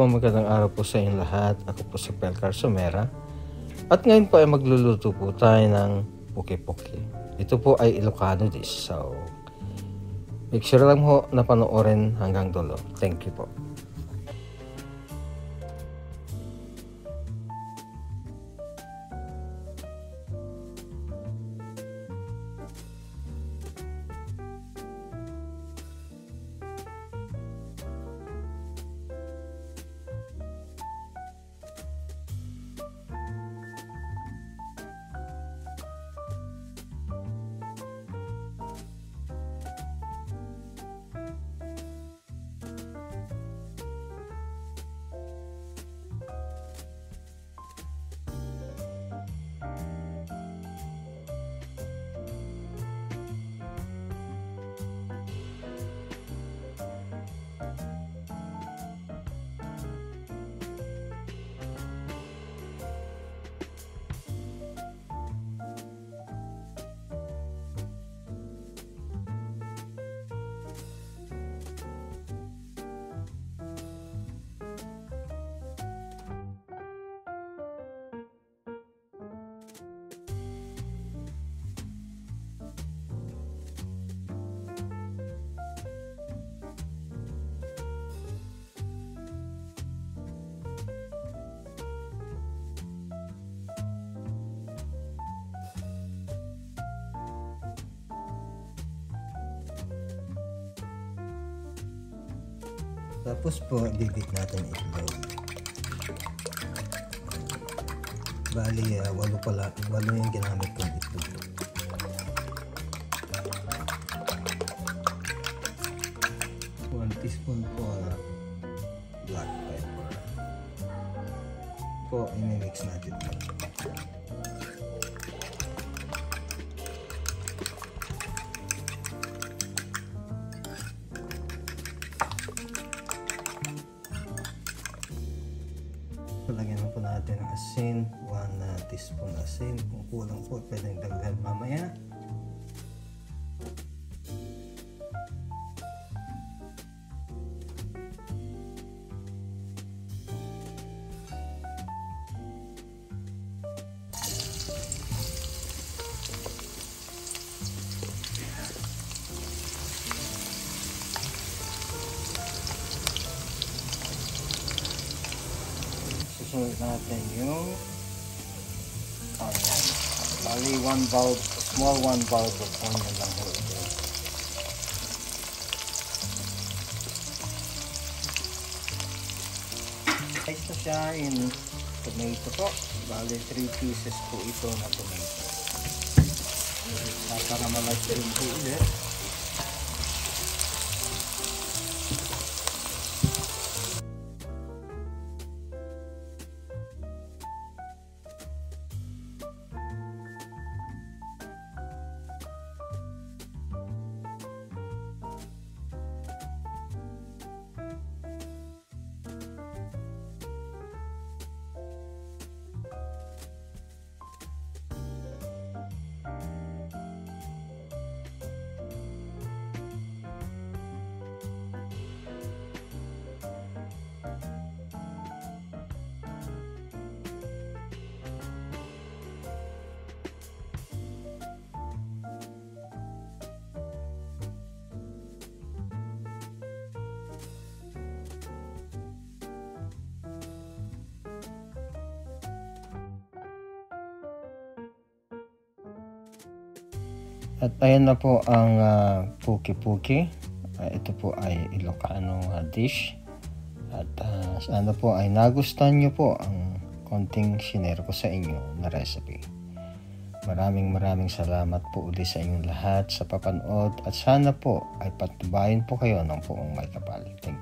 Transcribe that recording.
magandang araw po sa inyong lahat. Ako po si Pelcar Somera. At ngayon po ay magluluto po tayo ng puki-puki. Ito po ay Ilocano dish. So, make sure lang po na panoorin hanggang dulo. Thank you po. Tapos po, bibit natin itlog. Bali, 8 yung ginamit kong itlog. One teaspoon po na black pepper. Po, i-mix natin ito. Lagyan po natin ng asin, 1 teaspoon asin. Kung kulang po, pwedeng dagdagan mamaya. Susunod natin yung onion. Bali, small 1 bulb of onion lang po ito. Slice na siya in tomato po. Bali, 3 pieces po ito na tomato. Para malagyan po ulit. At ayan na po ang puki-puki. Ito po ay Ilocano dish. At sana po ay nagustuhan nyo po ang konting sinare ko sa inyo na recipe. Maraming salamat po ulit sa inyong lahat sa papanood. At sana po ay patubayan po kayo ng poong may kapal. Thank you.